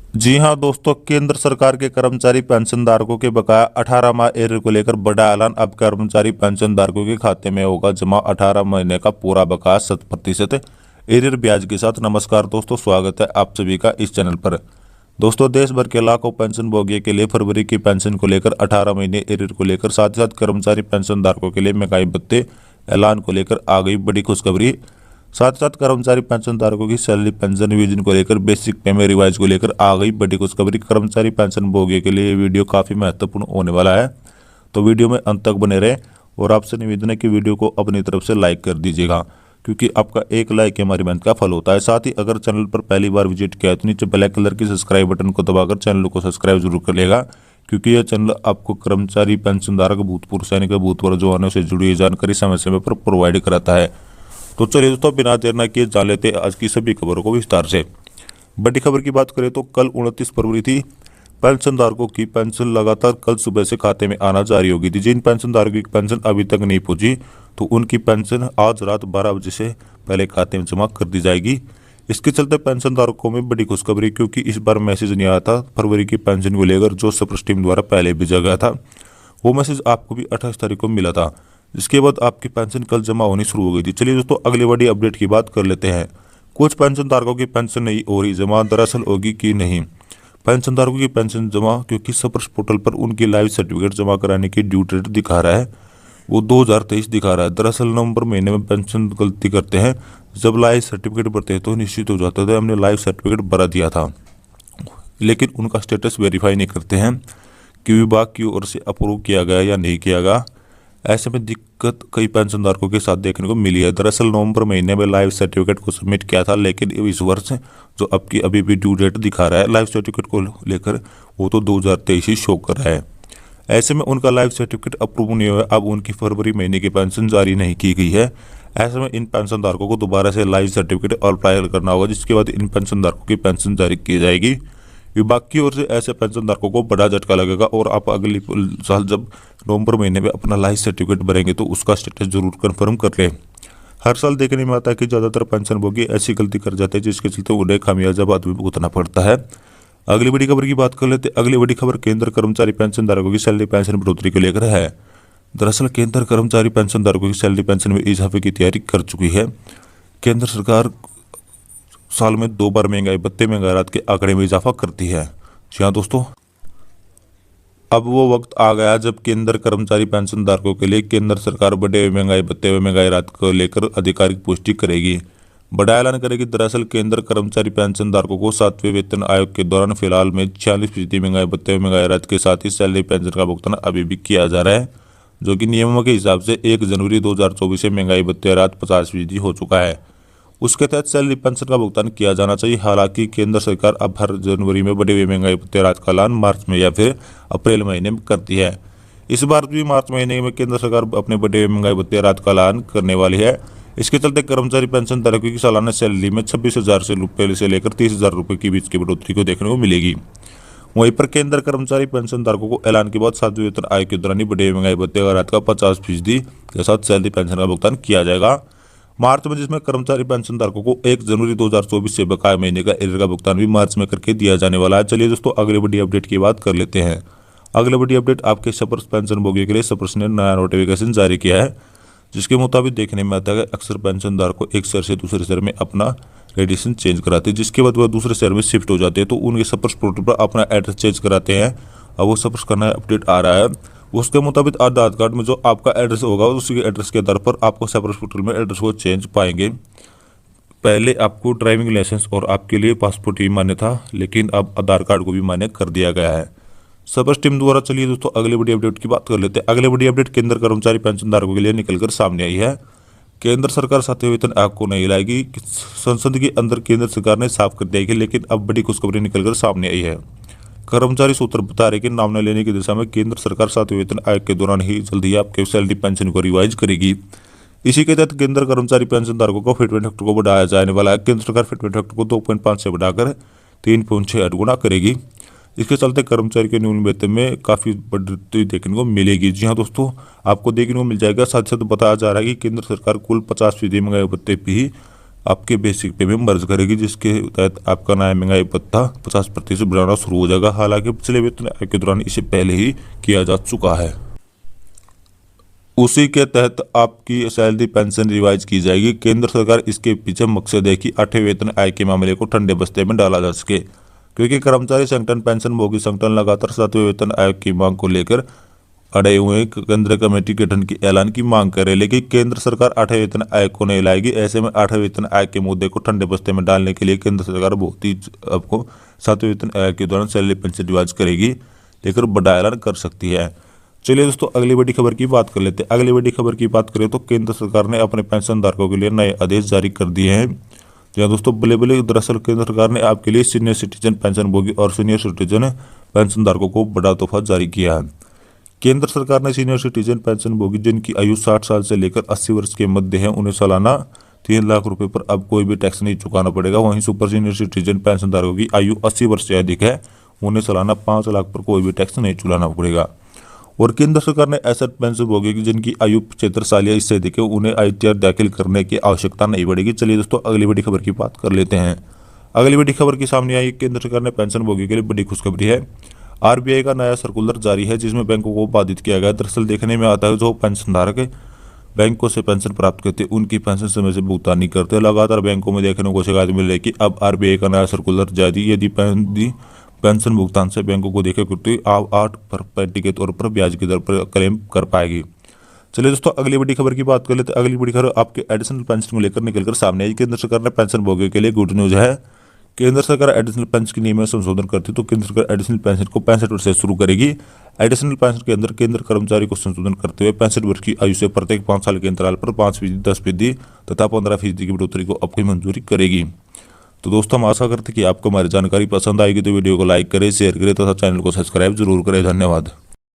जी हां दोस्तों, केंद्र सरकार के कर्मचारी पेंशनधारकों के बकाया 18 माह एरियर को लेकर बड़ा ऐलान। अब कर्मचारी पेंशनधारकों के खाते में होगा जमा 18 महीने का पूरा बकाया 100% एरियर ब्याज के साथ। नमस्कार दोस्तों, स्वागत है आप सभी का इस चैनल पर। दोस्तों, देश भर के लाखों पेंशन भोगियों के लिए फरवरी की पेंशन को लेकर 18 महीने एरियर को लेकर साथ ही साथ कर्मचारी पेंशनधारकों के लिए महंगाई भत्ते ऐलान को लेकर आ गई बड़ी खुशखबरी। साथ साथ कर्मचारी पेंशनधारकों की सैलरी पेंशन रिवीजन को लेकर बेसिक पेमेंट रिवाइज को लेकर आ गई बड़ी खुशखबरी। कर्मचारी पेंशन भोगियों के लिए ये वीडियो काफ़ी महत्वपूर्ण होने वाला है, तो वीडियो में अंत तक बने रहे। और आपसे निवेदन है कि वीडियो को अपनी तरफ से लाइक कर दीजिएगा, क्योंकि आपका एक लाइक ही हमारी मेहनत का फल होता है। साथ ही अगर चैनल पर पहली बार विजिट किया है तो नीचे ब्लैक कलर की सब्सक्राइब बटन को दबाकर चैनल को सब्सक्राइब जरूर कर लेगा, क्योंकि यह चैनल आपको कर्मचारी पेंशनधारक, भूतपूर्व सैनिक, भूतपूर्व जवानों से जुड़ी जानकारी समय समय पर प्रोवाइड कराता है। तो चलिए दोस्तों, बिना देर न किए जान लेते आज की सभी खबरों को विस्तार से। बड़ी खबर की बात करें तो कल 29 फरवरी थी। पेंशनधारकों की पेंशन लगातार कल सुबह से खाते में आना जारी होगी थी। जिन पेंशनधारकों की पेंशन अभी तक नहीं पहुंची तो उनकी पेंशन आज रात 12 बजे से पहले खाते में जमा कर दी जाएगी। इसके चलते पेंशनधारकों में बड़ी खुशखबरी, क्योंकि इस बार मैसेज नहीं आया था फरवरी की पेंशन को लेकर जो सप्रश टीम द्वारा पहले भेजा गया था। वो मैसेज आपको भी 28 तारीख को मिला था, जिसके बाद आपकी पेंशन कल जमा होनी शुरू हो गई थी। चलिए दोस्तों, अगली बड़ी अपडेट की बात कर लेते हैं। कुछ पेंशनधारकों की पेंशन नहीं हो रही जमा, दरअसल होगी कि नहीं। पेंशनधारकों की पेंशन जमा, क्योंकि सप्रश पोर्टल पर उनकी लाइव सर्टिफिकेट जमा कराने की ड्यू डेट दिखा रहा है, वो 2023 दिखा रहा है। दरअसल नवंबर महीने में पेंशन गलती करते हैं, जब लाइव सर्टिफिकेट भरते हैं तो निश्चित हो जाता है हमने लाइव सर्टिफिकेट भरा दिया था, लेकिन उनका स्टेटस वेरीफाई नहीं करते हैं कि विभाग की ओर से अप्रूव किया गया या नहीं किया गया। ऐसे में दिक्कत कई पेंशनधारकों के साथ देखने को मिली है। दरअसल नवंबर महीने में लाइव सर्टिफिकेट को सबमिट किया था, लेकिन इस वर्ष जो अब की अभी भी ड्यू डेट दिखा रहा है लाइव सर्टिफिकेट को लेकर, वो तो 2023 ही शो कर रहा है। ऐसे में उनका लाइव सर्टिफिकेट अप्रूव नहीं हुआ। अब उनकी फरवरी महीने की पेंशन जारी नहीं की गई है। ऐसे में इन पेंशनधारकों को दोबारा से लाइव सर्टिफिकेट अप्लाई करना होगा, जिसके बाद इन पेंशनधारकों की पेंशन जारी की जाएगी। विभाग की ओर से ऐसे पेंशनधारकों को बड़ा झटका लगेगा और आप अगली साल जब नवंबर महीने में अपना लाइफ सर्टिफिकेट भरेंगे तो उसका स्टेटस जरूर कंफर्म कर लें। हर साल देखने में आता है कि ज़्यादातर पेंशनभोगी ऐसी गलती कर जाते हैं, जिसके चलते उन्हें खामियाजा बाद में भुगतना पड़ता है। अगली बड़ी खबर की बात कर लेते हैं। अगली बड़ी खबर केंद्र कर्मचारी पेंशनधारकों की सैलरी पेंशन बढ़ोतरी को लेकर है। दरअसल केंद्र कर्मचारी पेंशनधारकों की सैलरी पेंशन में इजाफे की तैयारी कर चुकी है। केंद्र सरकार साल में 2 बार महंगाई भत्ते महंगाई राहत के आंकड़े में इजाफा करती है। जी हाँ दोस्तों, अब वो वक्त आ गया जब केंद्र कर्मचारी पेंशनधारकों के लिए केंद्र सरकार बड़े हुए महंगाई भत्ते व महंगाई राहत को लेकर आधिकारिक पुष्टि करेगी, बड़ा ऐलान करेगी। दरअसल केंद्र कर्मचारी पेंशनधारकों को 7वें वेतन आयोग के दौरान फिलहाल में 46% महंगाई भत्ते व महंगाई राहत के साथ ही सैलरी पेंशन का भुगतान अभी भी किया जा रहा है, जो कि नियमों के हिसाब से 1 जनवरी 2024 से महंगाई भत्ते राहत 50% हो चुका है। उसके तहत सैलरी पेंशन का भुगतान किया जाना चाहिए। हालांकि केंद्र सरकार अब हर जनवरी में बढ़े हुए महंगाई भत्ते राहत का ऐलान मार्च में या फिर अप्रैल महीने में करती है। इस बार भी मार्च महीने में केंद्र सरकार अपने बढ़े हुए महंगाई भत्ते राहत का ऐलान करने वाली है। इसके चलते कर्मचारी पेंशन धारकों की सालाना सैलरी में 26,000 रुपये से लेकर 30,000 रुपये के बीच की बढ़ोतरी को देखने को मिलेगी। वहीं पर केंद्र कर्मचारी पेंशन धारकों को ऐलान के बाद 7वें वेतन आयोग के दौरान ही बढ़े हुए महंगाई भत्ते राहत का 50% के साथ सैलरी पेंशन का भुगतान किया जाएगा मार्च में, जिसमें कर्मचारी पेंशन धारकों को 1 जनवरी 2024 से बकाया महीने का एरियर का भुगतान भी मार्च में करके दिया जाने वाला है। चलिए दोस्तों, अगली बड़ी अपडेट की बात कर लेते हैं। अगली बड़ी अपडेट आपके सप्रश पेंशन भोगियों के लिए सप्रश ने नया नोटिफिकेशन जारी किया है, जिसके मुताबिक देखने में आता है कि अक्सर पेंशन धारकों एक शहर से दूसरे शहर में अपना रेडिएशन चेंज कराते हैं, जिसके बाद वह दूसरे शहर में शिफ्ट हो जाते हैं, तो उनके सप्रश पोर्टल पर अपना एड्रेस चेंज कराते हैं। अब वो सप्रश का नया अपडेट आ रहा है। उसके मुताबिक आधार कार्ड में जो आपका एड्रेस होगा उसी एड्रेस के आधार पर आपको सप्रश पोर्टल में एड्रेस को चेंज पाएंगे। पहले आपको ड्राइविंग लाइसेंस और आपके लिए पासपोर्ट ही मान्य था, लेकिन अब आधार कार्ड को भी मान्य कर दिया गया है सप्रश टीम द्वारा। चलिए दोस्तों, अगली बड़ी अपडेट की बात कर लेते हैं। अगली बड़ी अपडेट केंद्र कर्मचारी पेंशनधारकों के लिए निकलकर सामने आई है। केंद्र सरकार 7वें वेतन आयोग को नहीं लाएगी। संसद के अंदर केंद्र सरकार ने साफ कर दिया है, लेकिन अब बड़ी खुशखबरी निकलकर सामने आई है। कर्मचारी सूत्र बता रहे कि नाम न लेने की दिशा में केंद्र सरकार 7वें वेतन आयोग के दौरान ही जल्द ही आपके सैलरी पेंशन को रिवाइज करेगी। इसी के तहत केंद्र कर्मचारी पेंशन धारकों को फिटमेंट फैक्टर को बढ़ाया जाने वाला है। केंद्र सरकार फिटमेंट फैक्टर को 2.5 से बढ़ाकर 3.68 गुना करेगी। इसके चलते कर्मचारी के न्यूनतम वेतन में काफ़ी बढ़ोतरी देखने को मिलेगी। जी हाँ दोस्तों, आपको देखने को मिल जाएगा। साथ ही साथ बताया जा रहा है कि केंद्र सरकार कुल 50% महंगाई भत्ते भी आपके बेसिक पे में मर्ज करेगी, जिसके तहत आपका नया महंगाई भत्ता 50% बढ़ाना शुरू हो जाएगा। हालांकि पिछले वेतन आयोग के दौरान इसे पहले ही किया जा चुका है। उसी के तहत आपकी सैलरी पेंशन रिवाइज की जाएगी। केंद्र सरकार इसके पीछे मकसद है कि 8वें वेतन आयोग के मामले को ठंडे बस्ते में डाला जा सके, क्योंकि कर्मचारी संगठन, पेंशनभोगी संगठन लगातार 7वें वेतन आयोग की मांग को लेकर अड़े हुए केंद्रीय कमेटी गठन की ऐलान की मांग करे, लेकिन केंद्र सरकार 8वें वेतन आयोग को नहीं लाएगी। ऐसे में 8वें वेतन आयोग के मुद्दे को ठंडे बस्ते में डालने के लिए केंद्र सरकार बहुत ही आपको 7वें वेतन आयोग के दौरान सैलरी पेंशन रिवाइज करेगी, लेकर बड़ा ऐलान कर सकती है। चलिए दोस्तों, अगली बड़ी खबर की बात कर लेते हैं। अगली बड़ी खबर की बात करें तो केंद्र सरकार ने अपने पेंशनधारकों के लिए नए आदेश जारी कर दिए हैं। जहाँ दोस्तों बले दरअसल केंद्र सरकार ने आपके लिए सीनियर सिटीजन पेंशनभोगी और सीनियर सिटीजन पेंशनधारकों को बड़ा तोहफा जारी किया है। केंद्र सरकार ने सीनियर सिटीजन पेंशनभोगी जिनकी आयु 60 साल से लेकर 80 वर्ष के मध्य है, उन्हें सालाना 3 लाख रुपए पर अब कोई भी टैक्स नहीं चुकाना पड़ेगा। वहीं सुपर सीनियर सिटीजन पेंशनधारकों की आयु 80 वर्ष से अधिक है, उन्हें सालाना 5 लाख पर कोई भी टैक्स नहीं चुकाना पड़ेगा। और केंद्र सरकार ने ऐसे पेंशनभोगी जिनकी आयु 75 साल या इससे अधिक है, उन्हें ITR दाखिल करने की आवश्यकता नहीं पड़ेगी। चलिए दोस्तों, अगली बड़ी खबर की बात कर लेते हैं। अगली बड़ी खबर की सामने आई, केंद्र सरकार ने पेंशनभोगी के लिए बड़ी खुशखबरी है। RBI का नया सर्कुलर जारी है, जिसमें बैंकों को बाधित किया गया। दरअसल देखने में आता है जो पेंशनधारक बैंकों से पेंशन प्राप्त करते उनकी पेंशन समय से भुगतान नहीं करते। लगातार बैंकों में देखने को शिकायत मिल रही है कि अब RBI का नया सर्कुलर जारी, यदि पेंशन भुगतान से बैंकों को देखे करते 8% के तौर पर ब्याज की दर पर क्लेम कर पाएगी। चलिए दोस्तों, अगली बड़ी खबर की बात कर लेते हैं। अगली बड़ी खबर आपके एडिशनल पेंशन को लेकर निकलकर सामने आई। केंद्र सरकार ने पेंशन भोगियों के लिए गुड न्यूज है। केंद्र सरकार एडिशनल पेंशन के नियम में संशोधन करती तो केंद्र सरकार एडिशनल पेंशन को 65 वर्ष से शुरू करेगी। एडिशनल पेंशन के अंदर केंद्र कर्मचारी को संशोधन करते हुए 65 वर्ष की आयु से प्रत्येक 5 साल के अंतराल पर 5%, 10% तथा 15% की बढ़ोतरी को अपनी मंजूरी करेगी। तो दोस्तों, हम आशा करते हैं कि आपको हमारी जानकारी पसंद आएगी, तो वीडियो को लाइक करें, शेयर करें तथा चैनल को सब्सक्राइब जरूर करें। धन्यवाद।